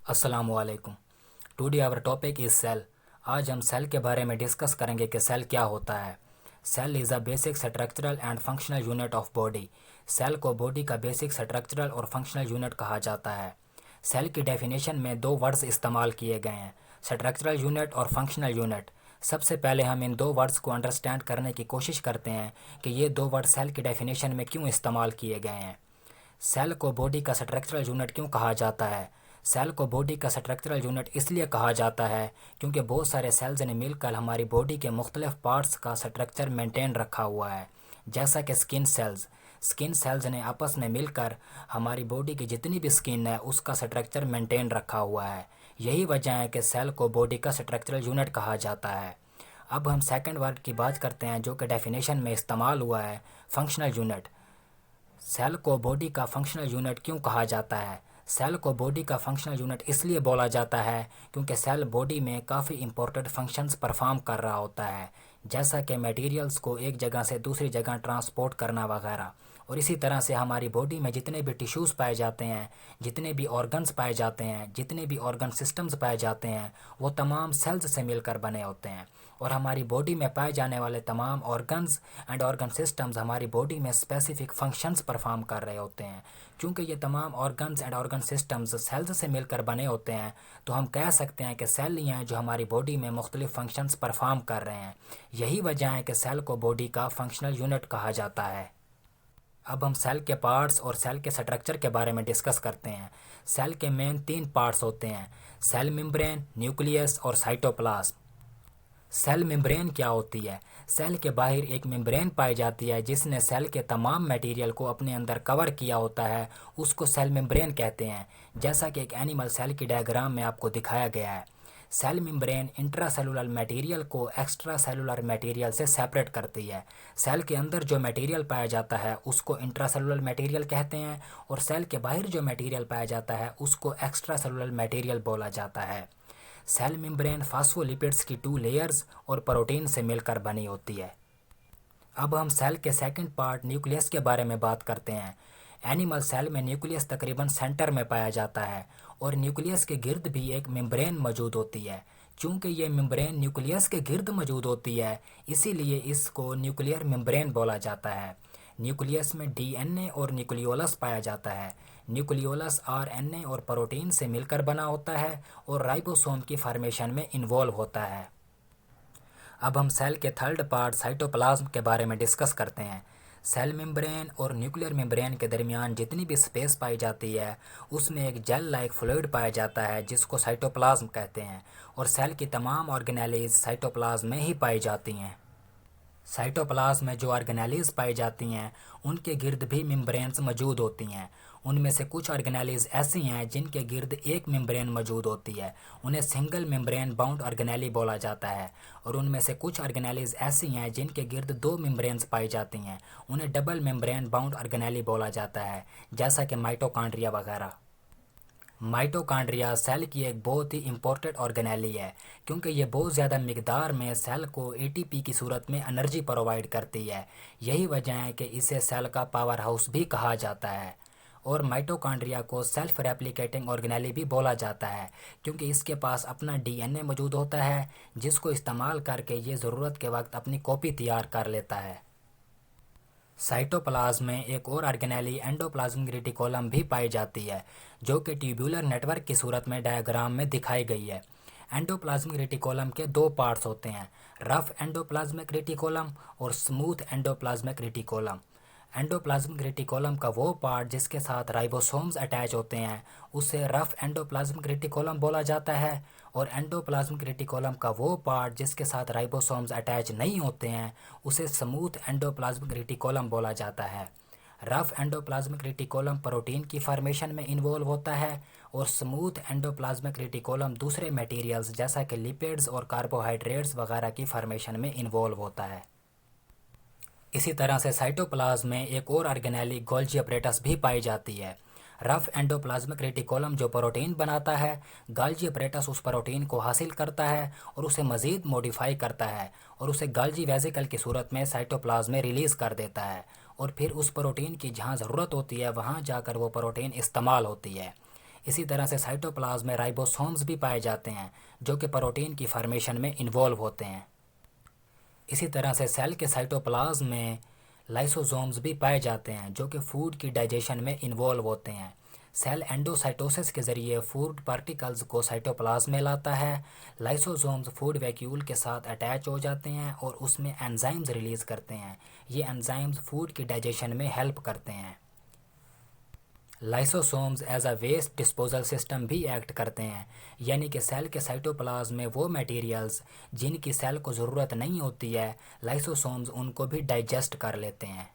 अस्सलामुअलैकुम। Today our topic is cell. आज हम सेल के बारे में डिस्कस करेंगे कि सेल क्या होता है। Cell is a basic structural and functional unit of body. Cell को बॉडी का बेसिक स्ट्रक्चरल और फंक्शनल यूनिट कहा जाता है। सेल की डेफिनेशन में दो वर्ड्स इस्तेमाल किए गए हैं, स्ट्रक्चरल यूनिट और फंक्शनल यूनिट। सबसे पहले हम इन दो वर्ड्स को अंडरस्टैंड करने की कोशिश करते हैं कि ये दो वर्ड सेल की डेफिनेशन में क्यों इस्तेमाल किए गए हैं। सेल को बॉडी का स्ट्रक्चरल यूनिट क्यों कहा जाता है? सेल को बॉडी का स्ट्रक्चरल यूनिट इसलिए कहा जाता है क्योंकि बहुत सारे सेल्स ने मिलकर हमारी बॉडी के मुख्तलिफ पार्ट्स का स्ट्रक्चर मेंटेन रखा हुआ है। जैसा कि स्किन सेल्स ने आपस में मिलकर हमारी बॉडी की जितनी भी स्किन है उसका स्ट्रक्चर मेंटेन रखा हुआ है। यही वजह है कि सेल को बॉडी का स्ट्रक्चरल यूनिट कहा जाता है। अब हम सेकंड वर्ड की बात करते हैं जो कि डेफिनेशन में इस्तेमाल हुआ है, फंक्शनल यूनिट। सेल को बॉडी का फंक्शनल यूनिट क्यों कहा जाता है? सेल को बॉडी का फंक्शनल यूनिट इसलिए बोला जाता है क्योंकि सेल बॉडी में काफ़ी इंपॉर्टेंट फंक्शंस परफॉर्म कर रहा होता है, जैसा कि मटेरियल्स को एक जगह से दूसरी जगह ट्रांसपोर्ट करना वगैरह। और इसी तरह से हमारी बॉडी में जितने भी टिश्यूज़ पाए जाते हैं, जितने भी ऑर्गन्स पाए जाते हैं, जितने भी ऑर्गन सिस्टम्स पाए जाते हैं, वो तमाम सेल्स से मिलकर बने होते हैं। और हमारी बॉडी में पाए जाने वाले तमाम ऑर्गन्स एंड ऑर्गन सिस्टम्स हमारी बॉडी में स्पेसिफिक फंक्शंस परफॉर्म कर रहे होते हैं। क्योंकि ये तमाम organs and organ systems cells से मिलकर बने होते हैं, तो हम कह सकते हैं कि सेल ही हैं जो हमारी बॉडी में मुख्तलिफ फंक्शंस परफॉर्म कर रहे हैं। यही वजह है कि सेल को बॉडी का फंक्शनल यूनिट कहा जाता है। अब हम सेल के पार्ट्स और सेल के स्ट्रक्चर के बारे में डिस्कस करते हैं। सेल के मेन 3 पार्ट्स होते हैं, सेल मेम्ब्रेन, न्यूक्लियस और साइटोप्लाज्म। सेल मेम्ब्रेन क्या होती है? सेल के बाहर एक मेम्ब्रेन पाई जाती है जिसने सेल के तमाम मटेरियल को अपने अंदर कवर किया होता है, उसको सेल मेम्ब्रेन कहते हैं। जैसा कि एक एनिमल सेल की डायग्राम में आपको दिखाया गया है। सेल मेम्ब्रेन इंट्रासेलुलर मटेरियल को एक्स्ट्रा सेलुलर मटेरियल से सेपरेट करती है। सेल के अंदर जो मटेरियल पाया जाता है उसको इंट्रासेलुलर मटेरियल कहते हैं, और सेल के बाहर जो मटेरियल पाया जाता है उसको एक्स्ट्रा सेलुलर मटेरियल बोला जाता है। सेल मेम्ब्रेन फास्फोलिपिड्स की 2 लेयर्स और प्रोटीन से मिलकर बनी होती है। अब हम सेल के सेकंड पार्ट न्यूक्लियस के बारे में बात करते हैं। एनिमल सेल में न्यूक्लियस तकरीबन सेंटर में पाया जाता है, और न्यूक्लियस के गिर्द भी एक मेम्ब्रेन मौजूद होती है। चूँकि ये मेम्ब्रेन न्यूक्लियस के गिर्द मौजूद होती है, इसीलिए इसको न्यूक्लियर मेम्ब्रेन बोला जाता है। न्यूक्लियस में डीएनए और न्यूक्लियोलस पाया जाता है। न्यूक्लियोलस आरएनए और प्रोटीन से मिलकर बना होता है और राइबोसोम की फॉर्मेशन में इन्वॉल्व होता है। अब हम सेल के थर्ड पार्ट साइटोप्लाज्म के बारे में डिस्कस करते हैं। सेल मेम्ब्रेन और न्यूक्लियर मेम्ब्रेन के दरमियान जितनी भी स्पेस पाई जाती है उसमें एक जेल लाइक फ्लूइड पाया जाता है जिसको साइटोप्लाज्म कहते हैं, और सेल की तमाम ऑर्गेनेलीज साइटोप्लाज्म में ही पाई जाती हैं। साइटोप्लाज्म में जो ऑर्गेनेलीज पाई जाती हैं उनके गिर्द भी मेम्ब्रेन्स मौजूद होती हैं। उनमें से कुछ ऑर्गेनेलीज ऐसी हैं जिनके गिर्द एक मेम्ब्रेन मौजूद होती है, उन्हें सिंगल मेम्ब्रेन बाउंड ऑर्गेनेली बोला जाता है। और उनमें से कुछ ऑर्गेनेलीज ऐसी हैं जिनके गिर्द 2 मेम्ब्रेन्स पाई जाती हैं, उन्हें डबल मेम्ब्रेन बाउंड ऑर्गेनेली बोला जाता है, जैसा कि माइटोकॉन्ड्रिया वगैरह। माइटोकॉन्ड्रिया सेल की एक बहुत ही इम्पोर्टेंट ऑर्गेनेली है क्योंकि ये बहुत ज़्यादा मिकदार में सेल को एटीपी की सूरत में एनर्जी प्रोवाइड करती है। यही वजह है कि इसे सेल का पावर हाउस भी कहा जाता है। और माइटोकॉन्ड्रिया को सेल्फ रेप्लिकेटिंग ऑर्गेनेली भी बोला जाता है क्योंकि इसके पास अपना डीएनए मौजूद होता है जिसको इस्तेमाल करके ये ज़रूरत के वक्त अपनी कॉपी तैयार कर लेता है। साइटोप्लाज्म में एक और ऑर्गेनेली एंडोप्लाज्मिक रेटिकुलम भी पाई जाती है जो कि ट्यूब्यूलर नेटवर्क की सूरत में डायग्राम में दिखाई गई है। एंडोप्लाज्मिक रेटिकुलम के 2 पार्ट्स होते हैं, रफ एंडोप्लाज्मिक रेटिकुलम और smooth endoplasmic reticulum. Endoplasmic reticulum का वो पार्ट जिसके साथ राइबोसोम्स अटैच होते हैं उसे रफ एंडोप्लाज्मिक रेटिकुलम बोला जाता है, और एंडोप्लाज्मिक रेटिकुलम का वो पार्ट जिसके साथ राइबोसोम्स अटैच नहीं होते हैं उसे स्मूथ एंडोप्लाज्मिक रेटिकुलम बोला जाता है। रफ एंडोप्लाज्मिक रेटिकुलम प्रोटीन की फॉर्मेशन में इन्वॉल्व होता है, और स्मूथ एंडोप्लाज्मिक रेटिकुलम दूसरे मटेरियल्स जैसा कि लिपिड्स और कार्बोहाइड्रेट्स वगैरह की फॉर्मेशन में इन्वॉल्व होता है। इसी तरह से साइटोप्लाज्म में एक और ऑर्गेनेली गोल्जी अपरेटस भी पाई जाती है। रफ एंडोप्लाज्मिक रेटिकुलम जो प्रोटीन बनाता है, गोल्जी अपरेटस उस प्रोटीन को हासिल करता है और उसे मज़ीद मॉडिफाई करता है और उसे गोल्जी वेसिकल की सूरत में साइटोप्लाज्म में रिलीज़ कर देता है, और फिर उस प्रोटीन की जहाँ ज़रूरत होती है वहाँ जाकर वो प्रोटीन इस्तेमाल होती है। इसी तरह से साइटोप्लाज्म में राइबोसोम्स भी पाए जाते हैं जो कि प्रोटीन की फॉर्मेशन में इन्वॉल्व होते हैं। इसी तरह से सेल के साइटोप्लाज्म में लाइसोसोम्स भी पाए जाते हैं जो कि फूड की डाइजेशन में इन्वॉल्व होते हैं। सेल एंडोसाइटोसिस के ज़रिए फूड पार्टिकल्स को साइटोप्लाज्म में लाता है। लाइसोसोम्स फूड वैक्यूल के साथ अटैच हो जाते हैं और उसमें एंजाइम्स रिलीज़ करते हैं। ये एंजाइम्स फूड की डाइजेशन में हेल्प करते हैं। Lysosomes as a waste disposal system भी एक्ट करते हैं, यानी कि सेल के साइटोप्लाज्म में वो मटेरियल्स जिनकी सेल को ज़रूरत नहीं होती है, लाइसोसोम्स उनको भी डाइजेस्ट कर लेते हैं।